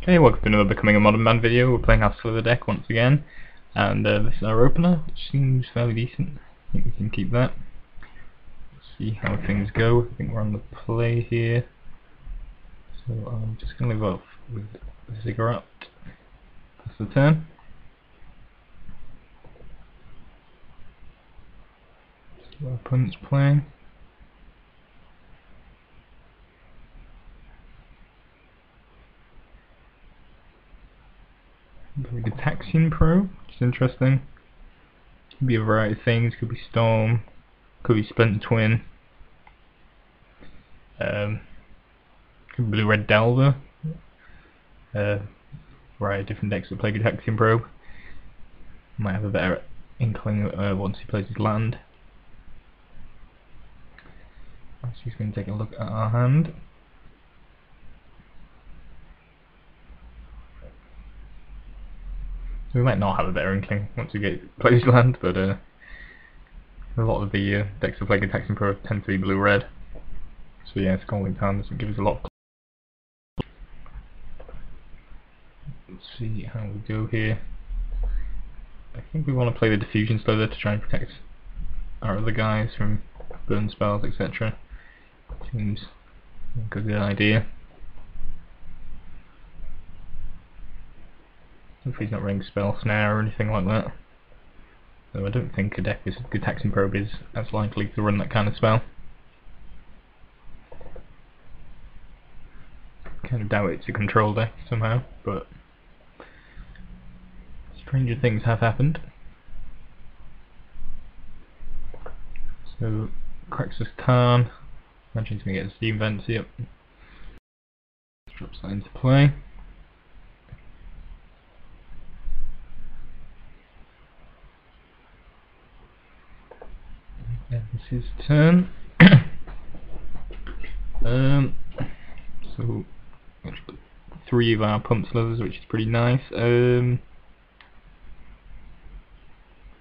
Okay, welcome to another Becoming a Modern Man video. We're playing our Slither deck once again, and this is our opener, which seems fairly decent. I think we can keep that. Let's see how things go. I think we're on the play here, so I'm just going to leave off with the cigarette. That's the turn. So our opponent's playing. Very good Taxian Pro, which is interesting. Could be a variety of things, could be Storm, could be Splinter Twin, could be Blue Red Delver, variety of different decks that play good Taxian Pro. Might have a better inkling once he plays his land. So he's going to take a look at our hand. So we might not have a better inkling once we plays land, but a lot of the decks that play good Taxian Pro tend to be blue-red. So yeah, Scalding Tarn doesn't give us a lot of. Let's see how we go here. I think we want to play the Diffusion Slither to try and protect our other guys from burn spells, etc. Seems like a good idea. Hopefully he's not running Spell Snare or anything like that. Though I don't think a deck with good Taxian Probe is as likely to run that kind of spell. Kind of doubt it's a control deck somehow, but stranger things have happened. So, Crexus Tarn. Imagine he's going to get a Steam Vents here. Drops that into play. And this is his turn. So, we've got 3 of our Pump Slivers, which is pretty nice. I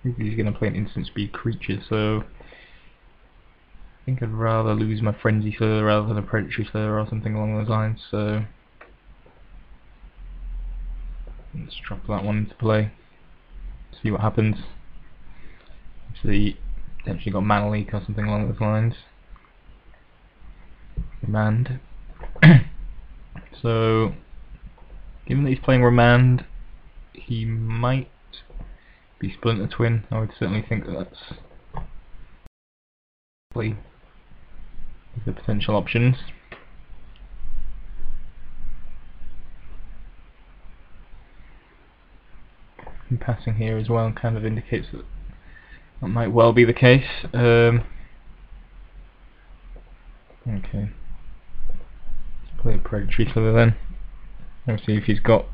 think he's going to play an instant speed creature, so I think I'd rather lose my Frenzy Slither rather than a Predatory Slither or something along those lines, so let's drop that one into play, see what happens. Actually, potentially got Mana Leak or something along those lines. Remand. So, given that he's playing Remand, he might be Splinter Twin. I would certainly think that that's probably the potential options. And passing here as well kind of indicates that that might well be the case. Okay. Let's play a Predatory Slither then. Obviously if he's got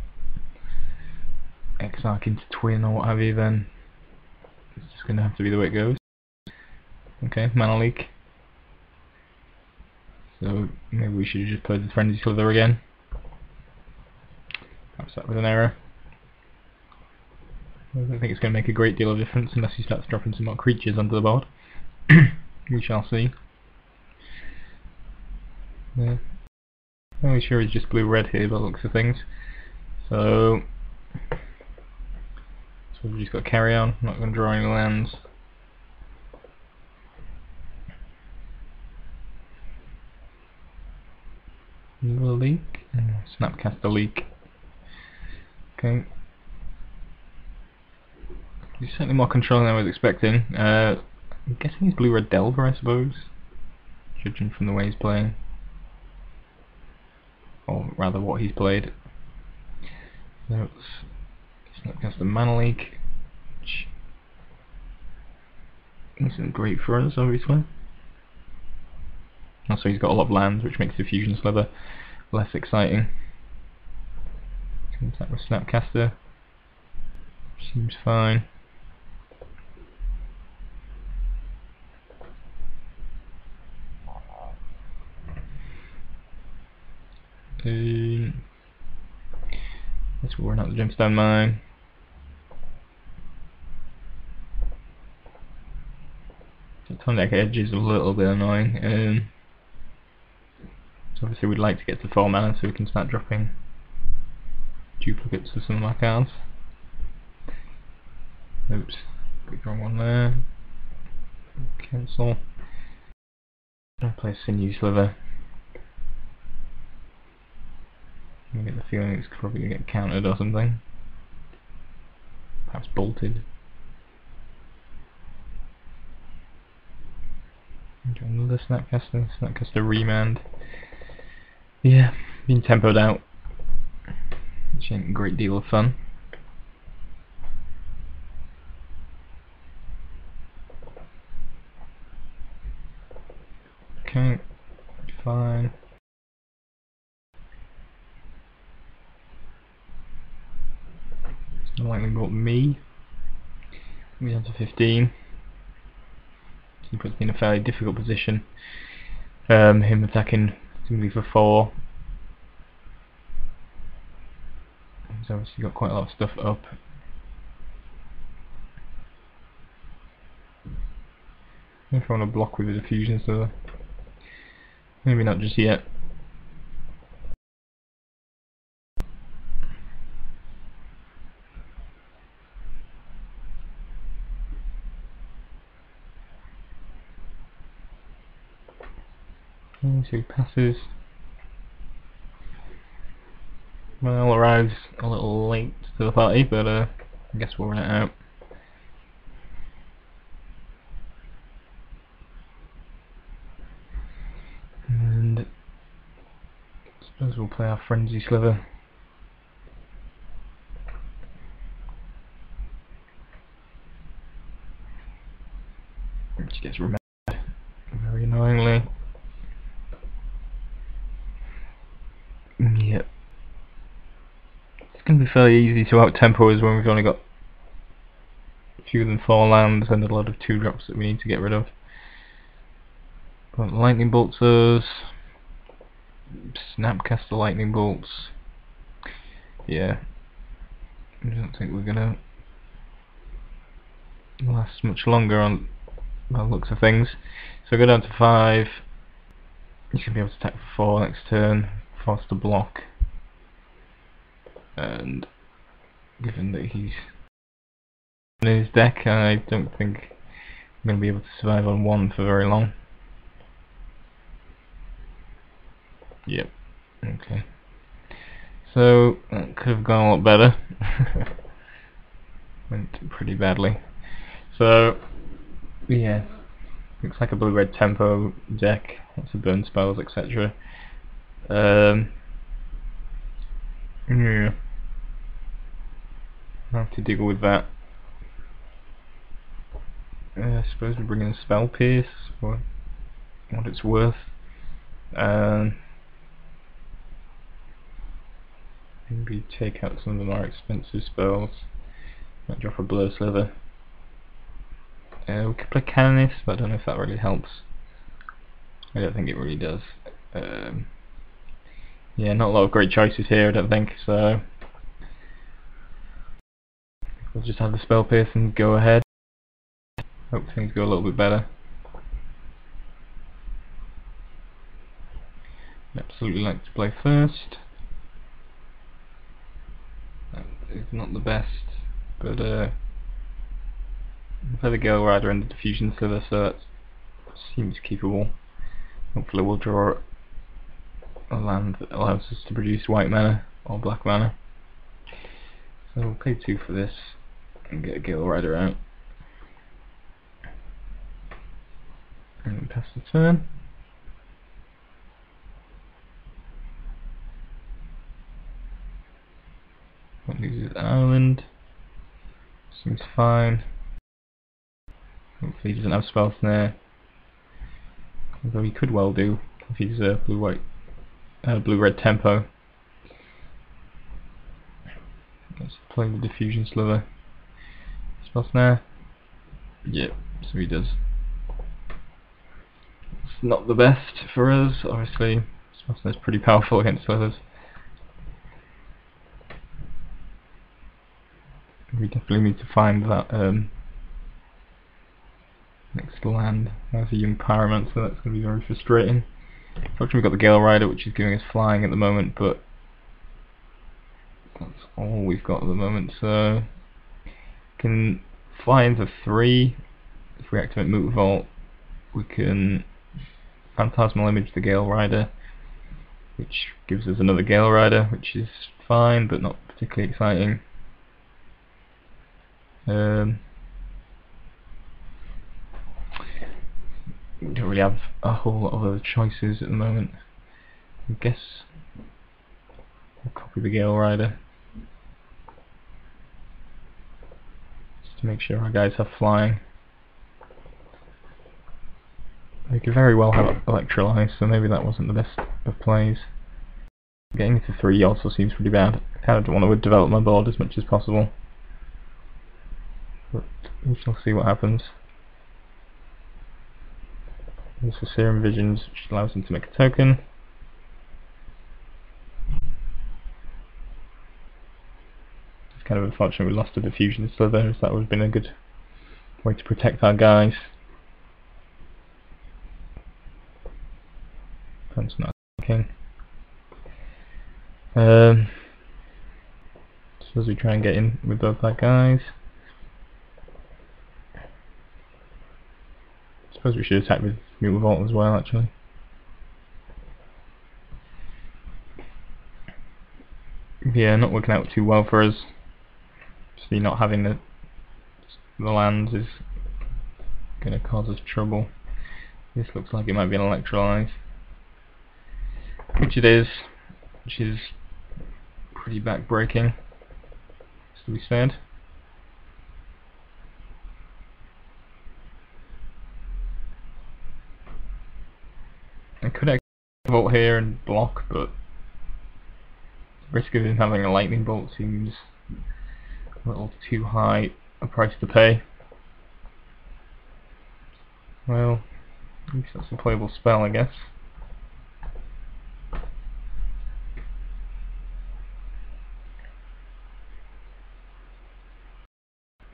Exarch into Twin or what have you, then it's just going to have to be the way it goes. Okay, Mana Leak. So maybe we should have just played the Frenzy Slither again. Perhaps that was an error. I don't think it's going to make a great deal of difference unless he starts dropping some more creatures onto the board. We shall see. Yeah. I'm only sure he's just blue-red here by the looks of things. So we've just got to carry on. I'm not going to draw any lands. Another leak. Snapcaster Leak. Okay. He's certainly more controlling than I was expecting. I'm guessing he's Blue Red Delver, I suppose, judging from the way he's playing, or rather what he's played. So it's not against the Mana Leak, which isn't great for us, obviously. Also, he's got a lot of lands, which makes the Fusion Slither less exciting. Contact with Snapcaster seems fine. Let's warn out the Gemstone Mine. The Tonic Edge is a little bit annoying. So obviously we'd like to get to 4 mana so we can start dropping duplicates of some of my cards. Oops, big wrong one there. Cancel. I'll play a sinew sliver. I get the feeling it's probably going to get countered or something. Perhaps bolted. Another Snapcaster remand. Yeah, being tempoed out, which ain't a great deal of fun. Okay, fine. It's not likely got me. We're down to 15. He puts me in a fairly difficult position. Him attacking simply for 4. He's obviously got quite a lot of stuff up. If I want to block with a diffusion, so maybe not just yet. Okay, so he passes. Well, arrives a little late to the party, but I guess we'll run it out. And I suppose we'll play our Frenzy Sliver. Which gets remembered very annoyingly. Yep. It's going to be fairly easy to out-tempo us when we've only got fewer than 4 lands and a lot of 2-drops that we need to get rid of. But lightning bolts us. Snapcaster lightning bolts. Yeah. I don't think we're gonna last much longer on by the looks of things. So go down to 5. You should be able to attack for 4 next turn, force to block. And given that he's in his deck, I don't think I'm going to be able to survive on 1 for very long. Yep. Okay. So that could have gone a lot better. Went pretty badly. So yeah, looks like a blue-red tempo deck. Lots of burn spells, etc. Yeah. I'll have to deal with that. I suppose we bring in a Spell Pierce for what it's worth. Maybe take out some of the more expensive spells. Might drop a Blur Sliver. We could play Canonist, but I don't know if that really helps. I don't think it really does. Yeah, not a lot of great choices here, I don't think, so we'll just have the Spell Pierce and go ahead. Hope things go a little bit better. I'd absolutely like to play first. That is not the best, but I'll play the Gale Rider and the Diffusion Sliver, so that seems keepable. Hopefully we'll draw a land that allows us to produce white mana or black mana. So we'll pay 2 for this and get a Gale Rider out. And pass the turn. What loses Island. Seems fine. Hopefully he doesn't have Spell Snare. Although he could well do if he's blue-red tempo. Let's play the Diffusion Sliver. Spell Snare. Yep, so he does. It's not the best for us, obviously. Spell Snare is pretty powerful against Slivers. We definitely need to find that next land. There's a young Pyromancer, so that's going to be very frustrating. Fortunately we've got the Gale Rider, which is giving us flying at the moment, but that's all we've got at the moment. So can fly into 3. If we activate Moot Vault, we can Phantasmal Image the Gale Rider, which gives us another Gale Rider, which is fine but not particularly exciting. We don't really have a whole lot of other choices at the moment. I guess we'll copy the Gale Rider just to make sure our guys have flying. They could very well have Electrolyze, so maybe that wasn't the best of plays. Getting into 3 also seems pretty bad. I kind of don't want to develop my board as much as possible, but we shall see what happens. This is Serum Visions, which allows him to make a token. It's kind of unfortunate we lost a Diffusion Slivers. That would have been a good way to protect our guys. That's not working. Suppose we try and get in with both our guys. Suppose we should attack with Mutant Vault as well, actually. Yeah, not working out too well for us. See, not having the lands is going to cause us trouble. This looks like it might be an Electrolyze, which it is, which is pretty back-breaking, as to be said. I could actually Vault here and block, but the risk of him having a Lightning Bolt seems a little too high a price to pay. Well, at least that's a playable spell, I guess.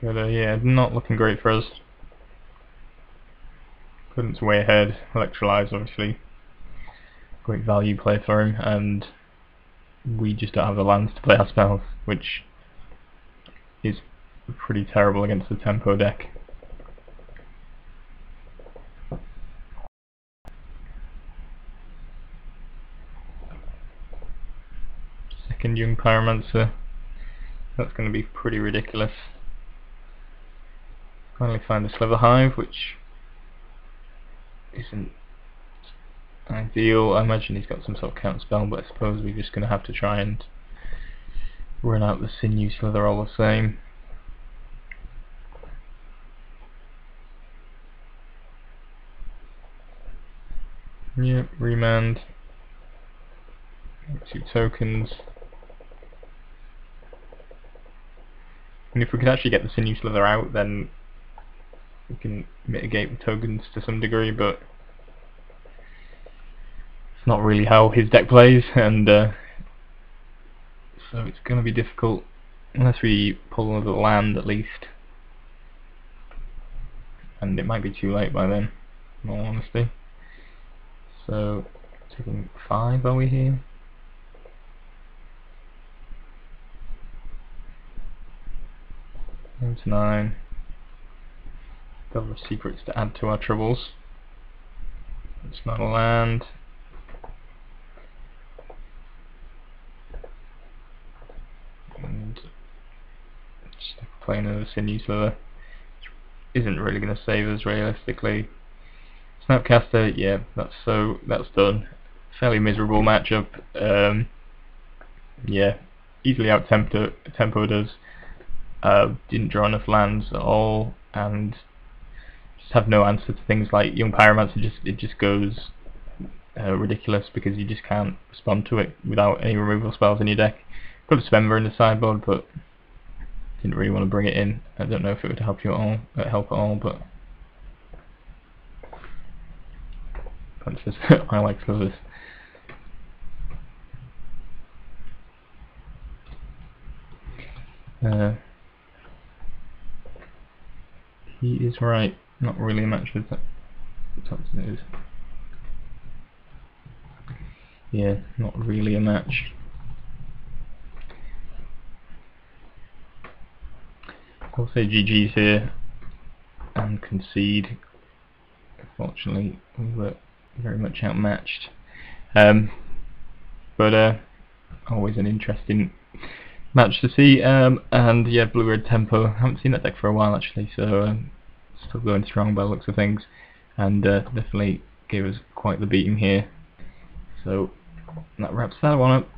But yeah, not looking great for us. Couldn't way ahead. Electrolyze, obviously, great value play for him, and we just don't have the lands to play our spells, which is pretty terrible against the tempo deck. Second Young Pyromancer. That's going to be pretty ridiculous. Finally find the Sliver Hive, which isn't ideal. I imagine he's got some sort of counter spell, but I suppose we're just going to have to try and run out the Sinew Slither all the same. Yep, remand. 2 tokens. And if we could actually get the Sinew Slither out, then we can mitigate the tokens to some degree, but it's not really how his deck plays, and so it's going to be difficult unless we pull another land at least, and it might be too late by then, in all honesty. So taking 5, are we here? That's 9. Discover secrets to add to our troubles. It's not a land. And just play another Sinew Slither. Isn't really going to save us realistically. Snapcaster, yeah, that's done. Fairly miserable matchup. Yeah, easily out-tempoed us. Didn't draw enough lands at all, and just have no answer to things like Young Pyromancer. It just goes ridiculous because you just can't respond to it without any removal spells in your deck. Could have Spember in the sideboard, but didn't really want to bring it in. I don't know if it would help you at all, but I like Slivers. He is right. Not really a match with that. Is. Yeah, not really a match. I'll say GG's here and concede. Unfortunately, we were very much outmatched. But always an interesting match to see. And yeah, blue-red tempo. Haven't seen that deck for a while actually, so still going strong by the looks of things, and definitely gave us quite the beating here. So that wraps that one up.